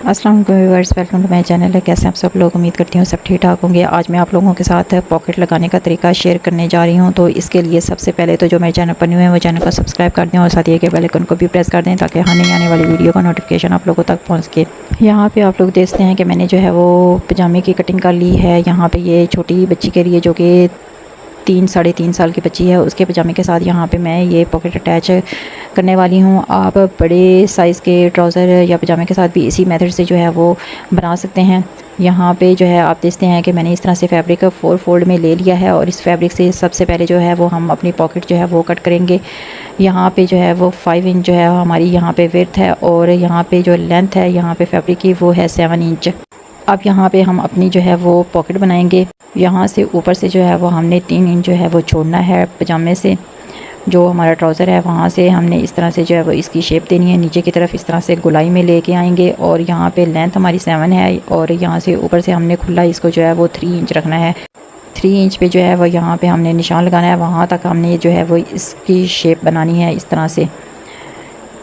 अस्सलाम वालेकुम viewers, welcome to my channel है। कैसे आप सब लोग? उम्मीद करती हूँ सब ठीक ठाक होंगे। आज मैं आप लोगों के साथ पॉकेट लगाने का तरीका शेयर करने जा रही हूँ। तो इसके लिए सबसे पहले तो जो मेरे चैनल पर न्यू है वो चैनल को सब्सक्राइब कर दें और साथ ही के बेल आइकन को भी प्रेस कर दें ताकि आने वाली वीडियो का नोटिफिकेशन आप लोगों तक पहुँच के। यहाँ पर आप लोग देखते हैं कि मैंने जो है वो पजामे की कटिंग कर ली है। यहाँ पर ये छोटी बच्ची के लिए जो कि 3-3.5 साल की बच्ची है, उसके पजामे के साथ यहाँ पे मैं ये पॉकेट अटैच करने वाली हूँ। आप बड़े साइज़ के ट्राउज़र या पजामे के साथ भी इसी मेथड से जो है वो बना सकते हैं। यहाँ पे जो है आप देखते हैं कि मैंने इस तरह से फैब्रिक 4 फोल्ड में ले लिया है और इस फैब्रिक से सबसे पहले जो है वो हम अपनी पॉकेट जो है वो कट करेंगे। यहाँ पे जो है वो 5 इंच जो है हमारी यहाँ पे विड्थ है और यहाँ पे जो लेंथ है यहाँ पे फैब्रिक की वो है 7 इंच। अब यहाँ पे हम अपनी जो है वो पॉकेट बनाएंगे। यहाँ से ऊपर से जो है वो हमने 3 इंच जो है वो छोड़ना है पजामे से। जो हमारा ट्राउज़र है वहाँ से हमने इस तरह से जो है वो इसकी शेप देनी है, नीचे की तरफ इस तरह से गोलाई में लेके आएंगे और यहाँ पे लेंथ हमारी 7 है और यहाँ से ऊपर से हमने खुला इसको जो है वो 3 इंच रखना है। 3 इंच पे जो है वो यहाँ पे हमने निशान लगाना है, वहाँ तक हमने जो है वो इसकी शेप बनानी है।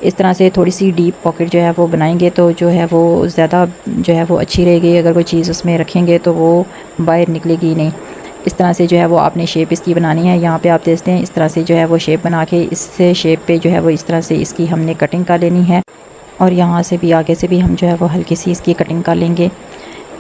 इस तरह से थोड़ी सी डीप पॉकेट जो है वो बनाएंगे तो जो है वो ज़्यादा जो है वो अच्छी रहेगी। अगर कोई चीज़ उसमें रखेंगे तो वो बाहर निकलेगी नहीं। इस तरह से जो है वो आपने शेप इसकी बनानी है। यहाँ पे आप देखते हैं इस तरह से जो है वो शेप बना के इस शेप पे जो है वो इस तरह से इसकी हमने कटिंग कर लेनी है और यहाँ से भी आगे से भी हम जो है वो हल्की सी इसकी कटिंग कर लेंगे।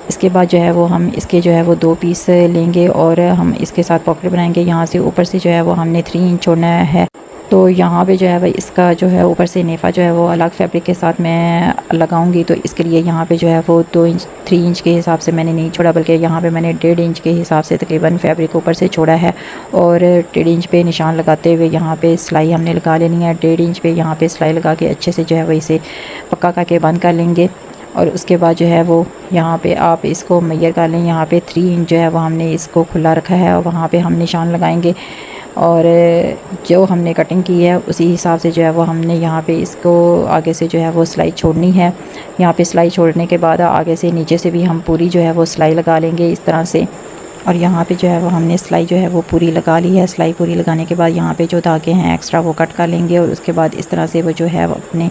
इसके बाद जो है वो हम इसके जो है वो 2 पीस लेंगे और हम इसके साथ पॉकेट बनाएंगे। यहाँ से ऊपर से जो है वो हमने 3 इंच छोड़ना है। तो यहाँ पे जो है वो इसका जो है ऊपर से नेफ़ा जो है वो अलग फैब्रिक के साथ मैं लगाऊंगी। तो इसके लिए यहाँ पे जो है वो 3 इंच के हिसाब से मैंने नहीं छोड़ा, बल्कि यहाँ पे मैंने 1.5 इंच के हिसाब से तकरीबन फैब्रिक ऊपर से छोड़ा है और 1.5 इंच पे निशान लगाते हुए यहाँ पे सिलाई हमने लगा लेनी है। 1.5 इंच पे यहाँ पे सिलाई लगा के अच्छे से जो है वो इसे पक्का करके बंद कर लेंगे और उसके बाद जो है वो यहाँ पे आप इसको मैयर कर लें। यहाँ पे 3 इंच जो है वो हमने इसको खुला रखा है और वहाँ पे हम निशान लगाएंगे और जो हमने कटिंग की है उसी हिसाब से जो है वो हमने यहाँ पे इसको आगे से जो है वो सिलाई छोड़नी है। यहाँ पे सिलाई छोड़ने के बाद आगे से नीचे से भी हम पूरी जो है वो सिलाई लगा लेंगे इस तरह से। और यहाँ पे जो है वो हमने सिलाई जो है वो पूरी लगा ली है। सिलाई पूरी लगाने के बाद यहाँ पे जो धागे हैं एक्स्ट्रा वो कट कर लेंगे और उसके बाद इस तरह से वो जो है वो अपने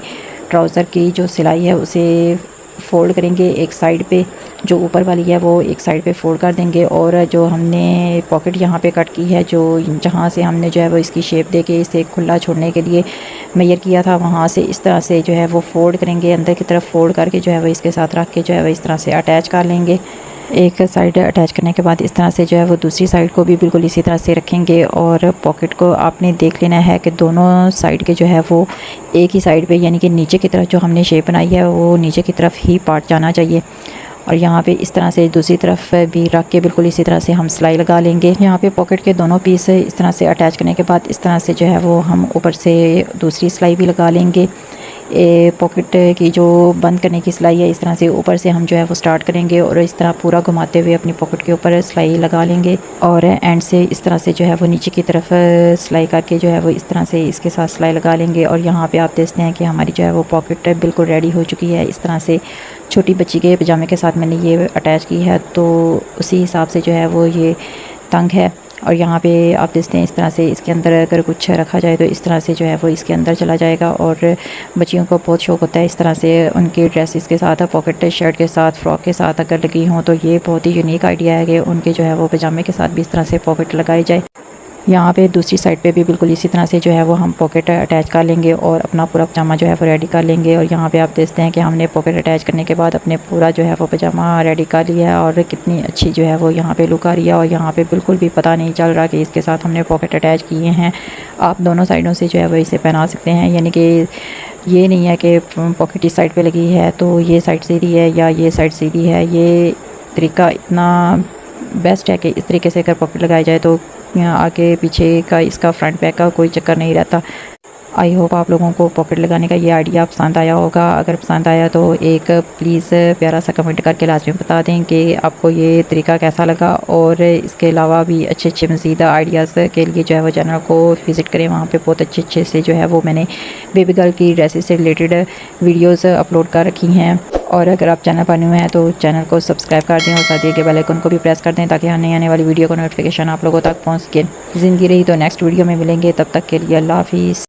ट्राउज़र की जो सिलाई है उसे फ़ोल्ड करेंगे। एक साइड पे जो ऊपर वाली है वो एक साइड पे फ़ोल्ड कर देंगे और जो हमने पॉकेट यहाँ पे कट की है, जो जहाँ से हमने जो है वो इसकी शेप दे के इसे खुला छोड़ने के लिए मेजर किया था, वहाँ से इस तरह से जो है वो फ़ोल्ड करेंगे। अंदर की तरफ फ़ोल्ड करके जो है वो इसके साथ रख के जो है वो इस तरह से अटैच कर लेंगे। एक साइड अटैच करने के बाद इस तरह से जो है वो दूसरी साइड को भी बिल्कुल इसी तरह से रखेंगे और पॉकेट को आपने देख लेना है कि दोनों साइड के जो है वो एक ही साइड पे, यानी कि नीचे की तरफ जो हमने शेप बनाई है वो नीचे की तरफ ही पार्ट जाना चाहिए। और यहाँ पे इस तरह से दूसरी तरफ भी रख के बिल्कुल इसी तरह से हम सिलाई लगा लेंगे। यहाँ पे पॉकेट के दोनों पीस इस तरह से अटैच करने के बाद इस तरह से जो है वो हम ऊपर से दूसरी सिलाई भी लगा लेंगे। पॉकेट की जो बंद करने की सिलाई है इस तरह से ऊपर से हम जो है वो स्टार्ट करेंगे और इस तरह पूरा घुमाते हुए अपनी पॉकेट के ऊपर सिलाई लगा लेंगे और एंड से इस तरह से जो है वो नीचे की तरफ सिलाई करके जो है वो इस तरह से इसके साथ सिलाई लगा लेंगे। और यहाँ पे आप देखते हैं कि हमारी जो है वो पॉकेट बिल्कुल रेडी हो चुकी है। इस तरह से छोटी बच्ची के पजामे के साथ मैंने ये अटैच की है, तो उसी हिसाब से जो है वो ये तंग है। और यहाँ पे आप देखते हैं इस तरह से इसके अंदर अगर कुछ रखा जाए तो इस तरह से जो है वो इसके अंदर चला जाएगा। और बच्चियों को बहुत शौक़ होता है इस तरह से उनके ड्रेसेस के साथ, पॉकेट शर्ट के साथ, फ्रॉक के साथ अगर लगी हों तो ये बहुत ही यूनिक आइडिया है कि उनके जो है वो पजामे के साथ भी इस तरह से पॉकेट लगाई जाए। यहाँ पे दूसरी साइड पे भी बिल्कुल इसी तरह से जो है वो हम पॉकेट अटैच कर लेंगे और अपना पूरा पजामा जो है वो रेडी कर लेंगे। और यहाँ पे आप देखते हैं कि हमने पॉकेट अटैच करने के बाद अपने पूरा जो है वो पजामा रेडी कर लिया है और कितनी अच्छी जो है वो यहाँ पे लुक आ रही है। और यहाँ पे बिल्कुल भी पता नहीं चल रहा कि इसके साथ हमने पॉकेट अटैच किए हैं। आप दोनों साइडों से जो है वो इसे पहना सकते हैं, यानी कि ये नहीं है कि पॉकेट इस साइड पर लगी है तो ये साइड सीधी है या ये साइड सीधी है। ये तरीका इतना बेस्ट है कि इस तरीके से अगर पॉकेट लगाई जाए तो आगे पीछे का इसका फ्रंट बैक का कोई चक्कर नहीं रहता। आई होप आप लोगों को पॉकेट लगाने का ये आइडिया पसंद आया होगा। अगर पसंद आया तो एक प्लीज़ प्यारा सा कमेंट करके लाजमी बता दें कि आपको ये तरीका कैसा लगा। और इसके अलावा भी अच्छे अच्छे मज़ीद आइडियाज़ के लिए जो है वो चैनल को विज़िट करें। वहाँ पे बहुत अच्छे से जो है वो मैंने बेबी गर्ल की ड्रेसेस से रिलेटेड वीडियोज़ अपलोड कर रखी हैं। और अगर आप चैनल पर न्यू हैं तो चैनल को सब्सक्राइब कर दें और साथ ही के बेल आइकन को भी प्रेस कर दें ताकि आने वाली वीडियो का नोटिफिकेशन आप लोगों तक पहुँच सके। ज़िंदगी रही तो नेक्स्ट वीडियो में मिलेंगे, तब तक के लिए अल्लाह हाफिज़।